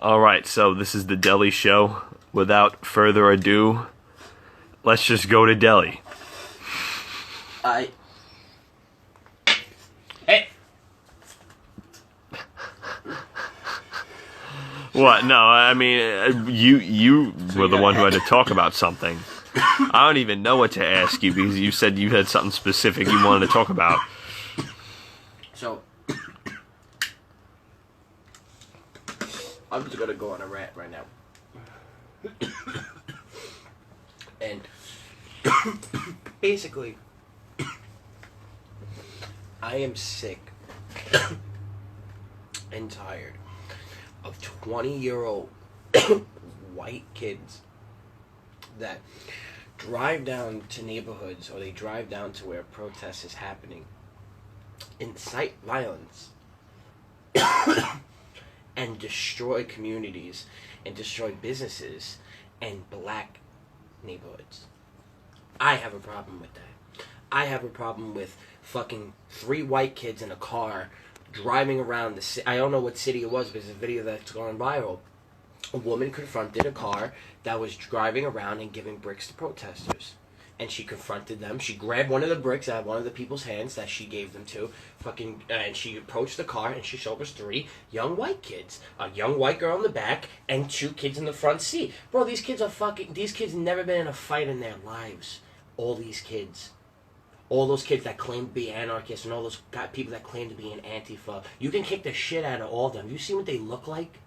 Alright, so this is the Delhi show. Without further ado, let's just go to Delhi. Hey. What? No, I mean, you were the one who had to talk about something. I don't even know what to ask you because you said you had something specific you wanted to talk about. So, I'm just gonna go on a rant right now. And basically, I am sick and tired of 20-year-old white kids that drive down to neighborhoods or they drive down to where protest is happening, incite violence, and destroy communities and destroy businesses and black neighborhoods. I have a problem with that. I have a problem with fucking 3 white kids in a car driving around the city. I don't know what city it was, but it's a video that's gone viral. A woman confronted a car that was driving around and giving bricks to protesters. And she confronted them. She grabbed one of the bricks out of one of the people's hands that she gave them to. And she approached the car and she showed us 3 young white kids. A young white girl in the back and 2 kids in the front seat. Bro, these kids never been in a fight in their lives. All these kids. All those kids that claim to be anarchists and all those people that claim to be an Antifa. You can kick the shit out of all of them. You see what they look like?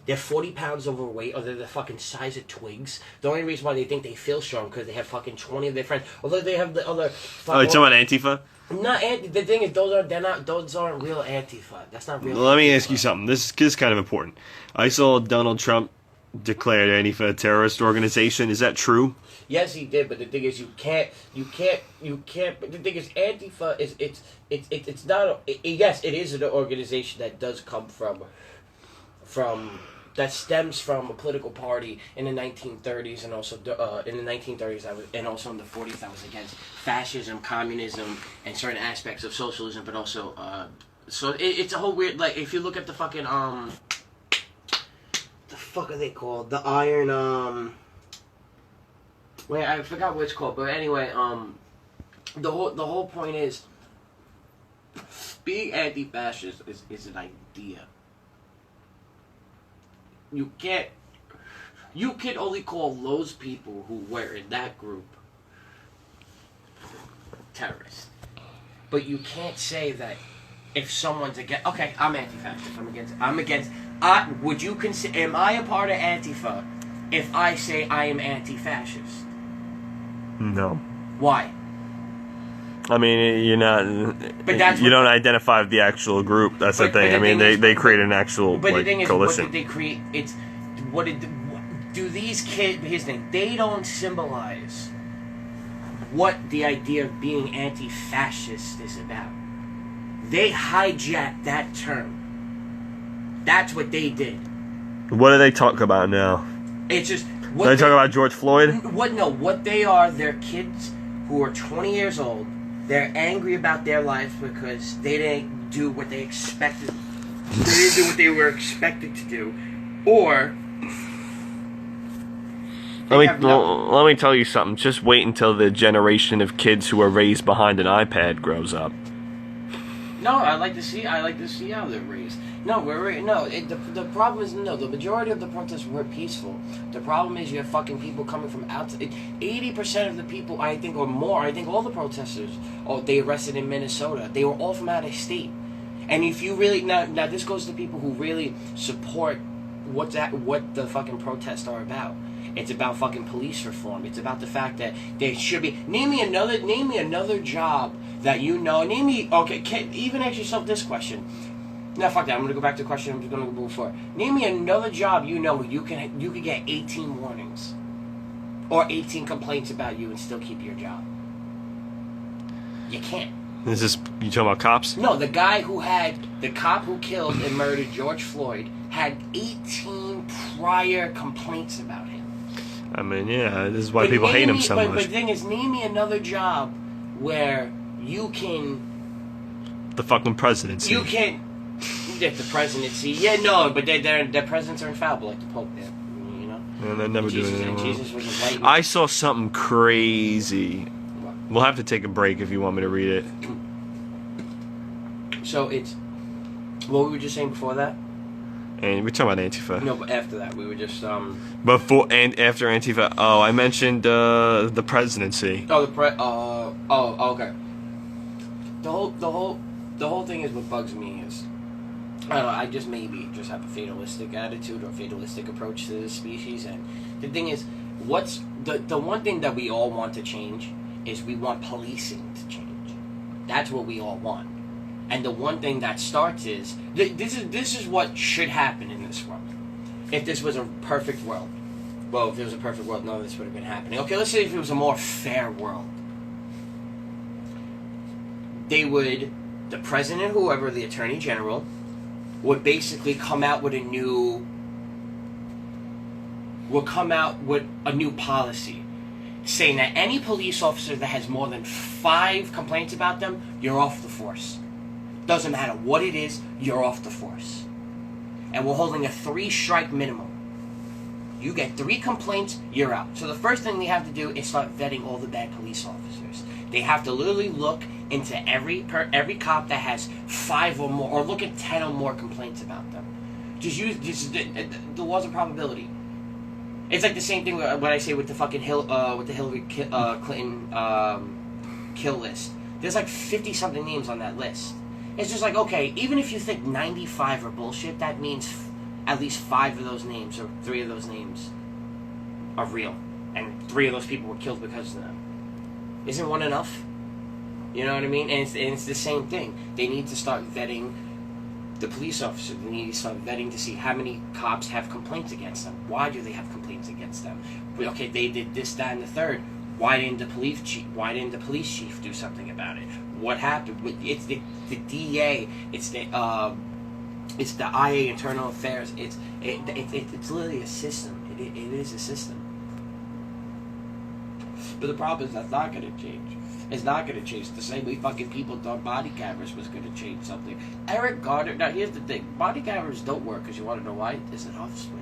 They're 40 pounds overweight, or they're the fucking size of twigs. The only reason why they think they feel strong because they have fucking 20 of their friends. Although they have the other. Oh, you're talking about Antifa? Not the thing is, those aren't real Antifa. That's not real. Let me Antifa. ask you something. This is kind of important. I saw Donald Trump declared Antifa a terrorist organization. Is that true? Yes, he did, but the thing is, you can't. But the thing is, Antifa is it's not. Yes, it is an organization that does come from that stems from a political party in the 1930s and also in the 1930s and also in the 40s that was against fascism, communism, and certain aspects of socialism, but also so it's a whole weird, like, if you look at the fucking the fuck are they called? The iron wait, I forgot what it's called, but anyway, the whole point is being anti-fascist is an idea. You can only call those people who were in that group terrorists. But you can't say that if someone's against, okay, I'm anti-fascist, would you consider, am I a part of Antifa if I say I am anti-fascist? No. Why? I mean, you're not. You don't identify with the actual group. That's the thing. I mean, they create an actual but the thing is, coalition. what did they create? Do these kids? Here's the thing: they don't symbolize what the idea of being anti-fascist is about. They hijacked that term. That's what they did. What do they talk about now? It's just. What they talk about George Floyd? What they are, they're kids who are 20 years old. They're angry about their lives because they didn't do what they expected. They didn't do what they were expected to do. Or... Let me tell you something. Just wait until the generation of kids who are raised behind an iPad grows up. No, I like to see how they're raised. No, the problem is, the majority of the protests were peaceful. The problem is you have fucking people coming from outside. 80% of the people, I think, or more, I think all the protesters, they arrested in Minnesota, they were all from out of state. And if you really, now this goes to people who really support what the fucking protests are about. It's about fucking police reform. It's about the fact that there should be, name me another job that you know, even ask yourself this question. No, fuck that. I'm gonna go back to the question I'm just gonna go before. Name me another job you know where you could get 18 warnings or 18 complaints about you and still keep your job. You can't. Is this, you talking about cops? No, the cop who killed and murdered George Floyd had 18 prior complaints about him. I mean, yeah, this is why people hate him so much. But the thing is, name me another job where you can... The fucking presidency. You can... If the presidency, yeah, no, but their presidents are infallible, like the Pope. You know. And they're never doing it anymore. Jesus was enlightened. I saw something crazy. What? We'll have to take a break if you want me to read it. So it's what we were just saying before that. And we're talking about Antifa. No, but after that, we were just Before and after Antifa. Oh, I mentioned the presidency. Oh, okay. The whole thing is what bugs me is, I don't know. I just maybe just have a fatalistic attitude or fatalistic approach to this species, and the thing is, what's the one thing that we all want to change is we want policing to change. That's what we all want. And the one thing that starts is this is what should happen in this world. If this was a perfect world, well, if there was a perfect world, none of this would have been happening. Okay, let's say if it was a more fair world, the president, whoever, the attorney general, would basically come out with a new policy, saying that any police officer that has more than 5 complaints about them, you're off the force. Doesn't matter what it is, you're off the force. And we're holding a 3-strike minimum. You get 3 complaints, you're out. So the first thing they have to do is start vetting all the bad police officers. They have to literally look into every cop that has 5 or more, or look at 10 or more complaints about them. Just use the laws of probability. It's like the same thing what I say with the fucking Hillary Clinton kill list. There's like 50-something names on that list. It's just like, okay, even if you think 95 are bullshit, that means at least 5 of those names, or 3 of those names, are real. And 3 of those people were killed because of them. Isn't one enough? You know what I mean? And it's the same thing. They need to start vetting the police officers. They need to start vetting to see how many cops have complaints against them. Why do they have complaints against them? Okay, they did this, that, and the third. Why didn't the police chief do something about it? What happened? It's the DA. It's the IA Internal Affairs. It's literally a system. It is a system. But the problem is that's not going to change. It's not going to change. The same way fucking people thought body cameras was going to change something. Eric Garner. Now here's the thing: body cameras don't work because you want to know why? There's an off switch.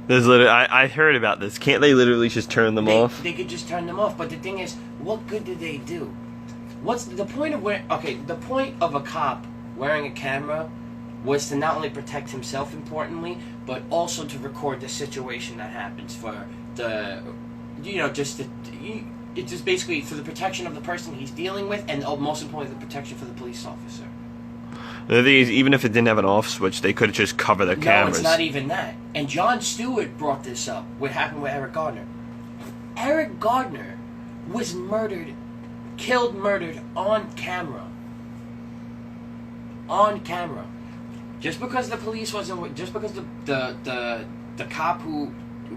There's literally, I heard about this. Can't they literally just turn them off? They could just turn them off. But the thing is, what good do they do? What's the point of the point of a cop wearing a camera was to not only protect himself, importantly, but also to record the situation that happens for the, it's just basically for the protection of the person he's dealing with, and most importantly, the protection for the police officer. The thing is, even if it didn't have an off switch, they could just cover the cameras. No, it's not even that. And Jon Stewart brought this up. What happened with Eric Gardner? Eric Gardner was murdered on camera. On camera. Just because the police wasn't, just because the cop who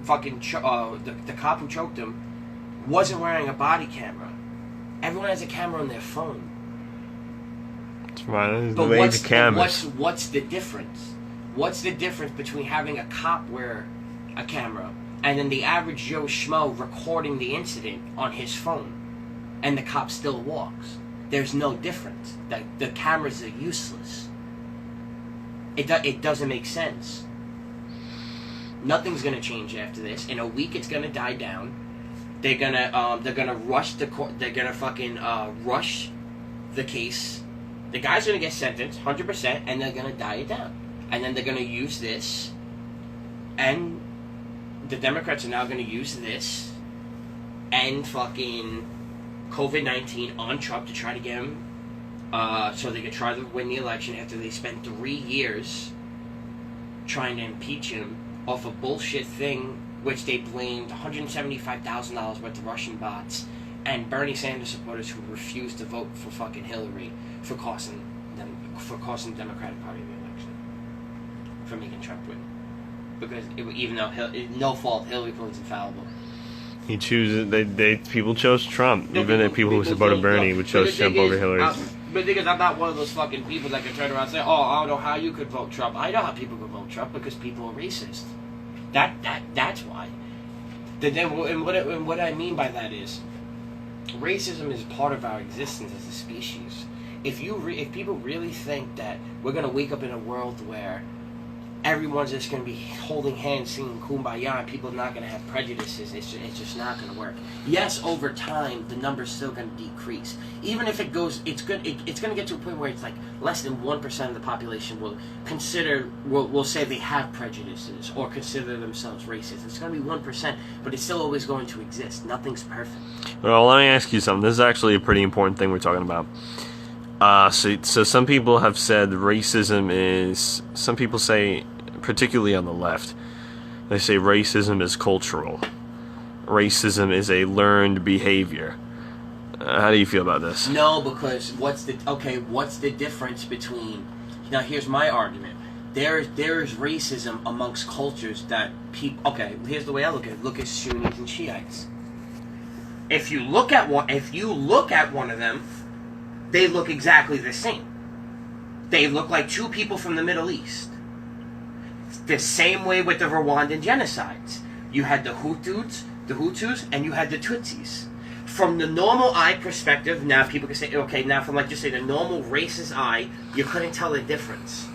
fucking the cop who choked him wasn't wearing a body camera. Everyone has a camera on their phone. Right, but what's the difference? What's the difference between having a cop wear a camera and then the average Joe Schmo recording the incident on his phone, and the cop still walks? There's no difference. The cameras are useless. It doesn't make sense. Nothing's gonna change after this. In a week, it's gonna die down. They're gonna rush the court. They're gonna fucking rush the case. The guy's gonna get sentenced 100%, and they're gonna die it down. And then they're gonna use this, and the Democrats are now gonna use this and fucking COVID-19 on Trump to try to get him, so they could try to win the election after they spent 3 years trying to impeach him off a bullshit thing, which they blamed $175,000 worth of Russian bots and Bernie Sanders supporters who refused to vote for fucking Hillary for costing the Democratic Party the election, for making Trump win. Because even though no fault, Hillary Clinton's infallible. He chooses. People chose Trump. Even the people who supported Bernie would chose Trump over Hillary. But because I'm not one of those fucking people that can turn around and say, "Oh, I don't know how you could vote Trump." I know how people could vote Trump because people are racist. That's why. And what I mean by that is, racism is part of our existence as a species. if people really think that we're gonna wake up in a world where everyone's just going to be holding hands singing Kumbaya and people are not going to have prejudices, it's just not going to work. Yes, over time the number's still going to decrease. Even if it goes, it's going to get to a point where it's like less than 1% of the population will say they have prejudices or consider themselves racist. It's going to be 1%, but it's still always going to exist. Nothing's perfect. Well, let me ask you something. This is actually a pretty important thing we're talking about. So some people have said racism is, some people say, particularly on the left, they say racism is cultural. Racism is a learned behavior. How do you feel about this? No, because what's the difference between, now here's my argument. There is racism amongst cultures that people, here's the way I look at it. Look at Sunnis and Shiites. If you look at one of them, they look exactly the same. They look like two people from the Middle East. The same way with the Rwandan genocides. You had the Hutus, and you had the Tutsis. From the normal eye perspective, now people can say, now from just say the normal racist eye, you couldn't tell the difference.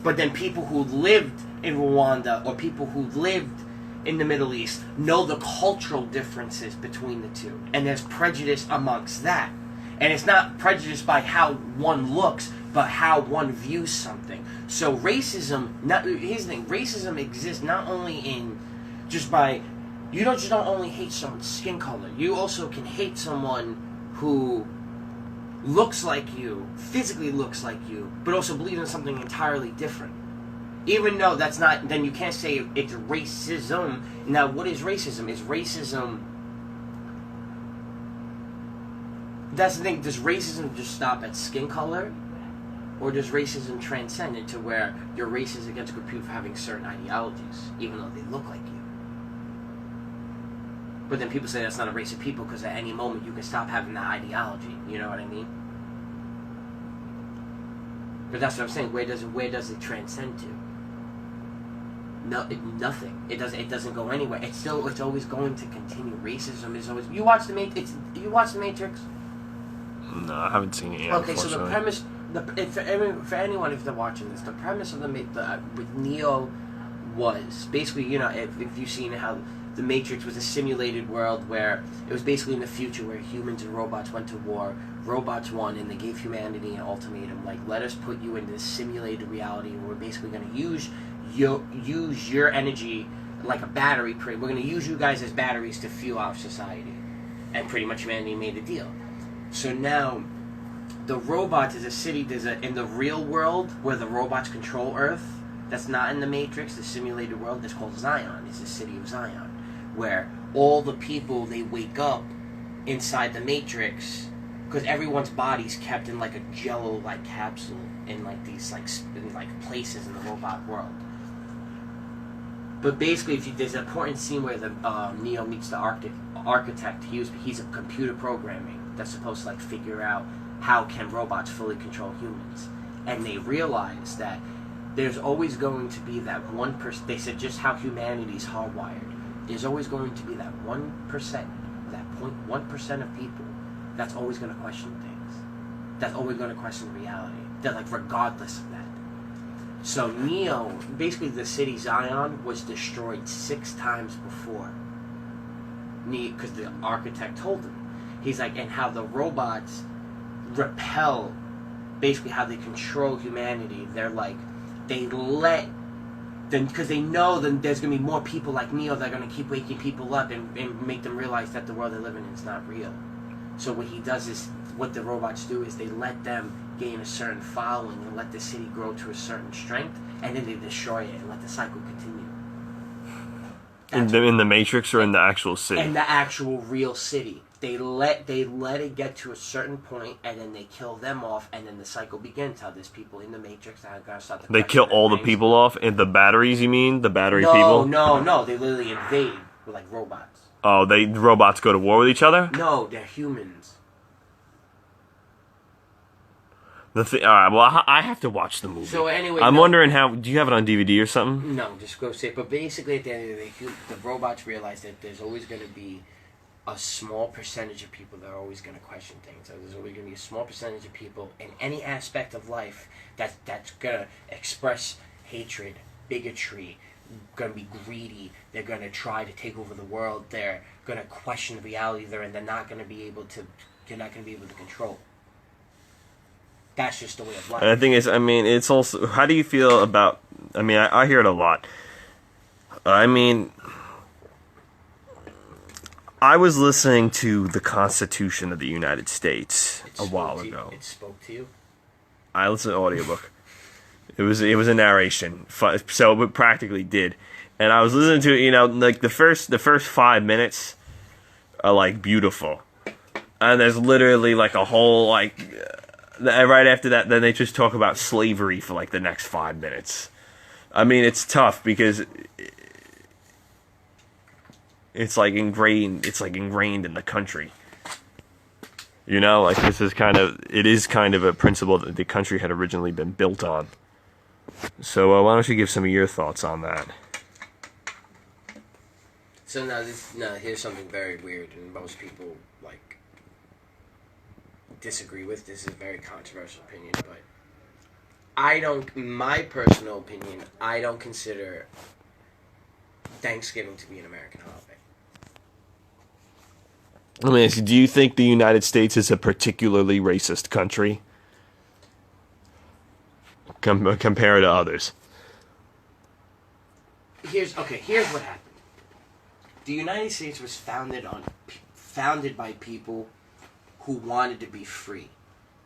But then people who lived in Rwanda or people who lived in the Middle East know the cultural differences between the two. And there's prejudice amongst that. And it's not prejudice by how one looks, but how one views something. So racism, here's the thing, racism exists not only in you don't only hate someone's skin color, you also can hate someone who looks like you, physically looks like you, but also believes in something entirely different. Even though that's not, then you can't say it's racism. Now, what is racism? Is racism, that's the thing, does racism just stop at skin color? Or does racism transcend into where you're racist against a group of people for having certain ideologies, even though they look like you? But then people say that's not a race of people because at any moment you can stop having that ideology. You know what I mean? But that's what I'm saying. Where does it transcend to? No, nothing. It doesn't go anywhere. It's always going to continue. Racism is always. You watch the Matrix? No, I haven't seen it yet. Okay, so the premise, for anyone if they're watching this, the premise of with Neo was basically, if you've seen how the Matrix was a simulated world where it was basically in the future where humans and robots went to war, robots won, and they gave humanity an ultimatum, like, let us put you into this simulated reality and we're basically going to use your energy like a battery. We're going to use you guys as batteries to fuel our society. And pretty much humanity made a deal. So now, the robots is a city, in the real world where the robots control Earth, that's not in the Matrix, the simulated world, that's called Zion. It's the city of Zion, where all the people, they wake up inside the Matrix, because everyone's body's kept in like a jello-like capsule in like these places in the robot world. But basically, there's an important scene where the Neo meets the architect. He's a computer programming that's supposed to figure out how can robots fully control humans, and they realize that there's always going to be that 1%. They said just how humanity's hardwired. There's always going to be that 1%, that 0.1% of people that's always going to question things. That's always going to question reality. That regardless of that. So Neo, basically the city Zion was destroyed 6 times before. Because the architect told him. He's like, and how the robots repel, basically how they control humanity. They're like, because they know that there's going to be more people like Neo that are going to keep waking people up and make them realize that the world they're living in is not real. So what he does is, what the robots do is they let them gain a certain following and let the city grow to a certain strength, and then they destroy it and let the cycle continue. In the Matrix or in the actual city? In the actual real city. They let it get to a certain point, and then they kill them off, and then the cycle begins. How there's people in the Matrix that are going to start to... They kill all the people off? And the batteries, you mean? The battery people? No. They literally invade with, robots. Oh, robots go to war with each other? No, they're humans. All right, well, I have to watch the movie. So anyway... I'm wondering how... Do you have it on DVD or something? No, just go say it. But basically, at the end of the day, the robots realize that there's always going to be a small percentage of people that are always going to question things. So there's always going to be a small percentage of people in any aspect of life that's going to express hatred, bigotry, going to be greedy. They're going to try to take over the world. They're going to question the reality there, and they're not going to be able to. You're not going to be able to control. That's just the way of life. And the thing is, I mean, it's also, how do you feel about, I mean, I hear it a lot. I mean, I was listening to the Constitution of the United States a while ago. It spoke to you? I listened to an audiobook. It was a narration, so it practically did. And I was listening to it, you know, like the first 5 minutes are like beautiful. And there's literally like a whole, like, right after that, then they just talk about slavery for like the next 5 minutes. I mean, it's tough because it's like ingrained in the country. You know, like it is kind of a principle that the country had originally been built on. So why don't you give some of your thoughts on that? So now here's something very weird, and most people like disagree with. This is a very controversial opinion, but my personal opinion, I don't consider Thanksgiving to be an American holiday. Let me ask you, do you think the United States is a particularly racist country compared to others? Here's what happened. The United States was founded by people who wanted to be free.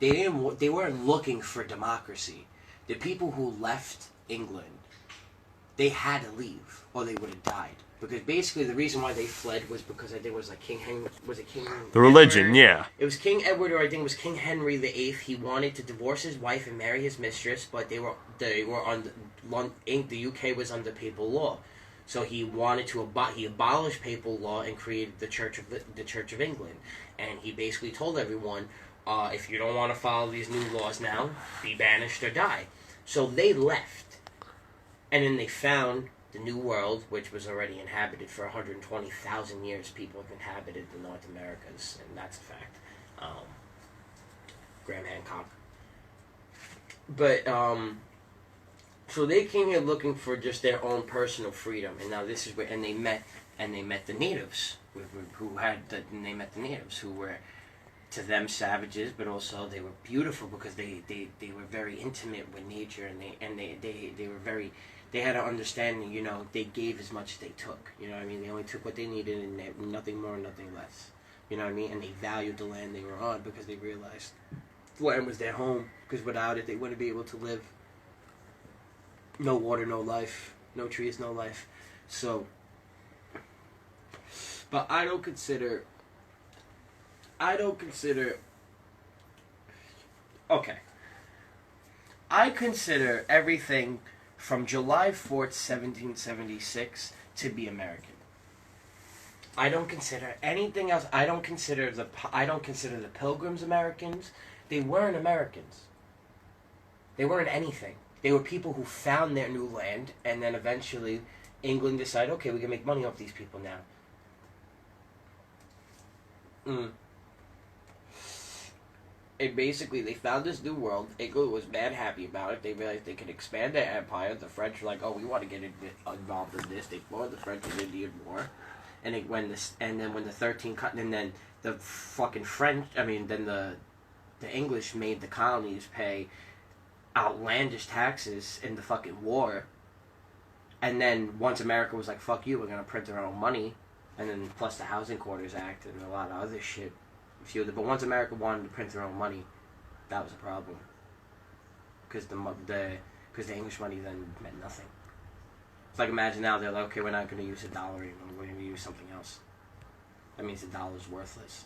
They weren't looking for democracy. The people who left England, they had to leave or they would have died. Because basically the reason why they fled was because I think it was like King Henry. Was it King? The religion, Edward? yeah. It was King Edward, or I think it was King Henry VIII. He wanted to divorce his wife and marry his mistress, but they were on the UK was under papal law, so he wanted to he abolished papal law and created the Church of England, and he basically told everyone, if you don't want to follow these new laws now, be banished or die. So they left, and then they found the New World, which was already inhabited for 120,000 years. People have inhabited the North Americas, and that's a fact. Graham Hancock. But, so they came here looking for just their own personal freedom, and now this is where, and they met the natives, they met the natives, who were, to them, savages, but also they were beautiful because they were very intimate with nature, and they were very, they had an understanding, you know, they gave as much as they took, you know what I mean? They only took what they needed and nothing more, nothing less, you know what I mean? And they valued the land they were on because they realized the land was their home, because without it they wouldn't be able to live. No water, no life. No trees, no life. So, but I don't consider, okay. I consider everything from July 4th, 1776 to be American. I don't consider anything else. I don't consider the Pilgrims Americans. They weren't Americans. They weren't anything. They were people who found their new land, and then eventually England decided, okay, we can make money off these people now. And basically, they found this new world. England was mad happy about it. They realized they could expand their empire. The French were like, oh, we want to get involved in this. They fought the French and Indian War. And when the 13 cut, and then the fucking French, then the English made the colonies pay outlandish taxes in the fucking war. And then once America was like, fuck you, we're going to print our own money. And then plus the Housing Quarters Act and a lot of other shit. But once America wanted to print their own money, that was a problem. Because the English money then meant nothing. It's like, imagine now they're like, okay, we're not going to use $1 anymore, we're going to use something else. That means the dollar's worthless.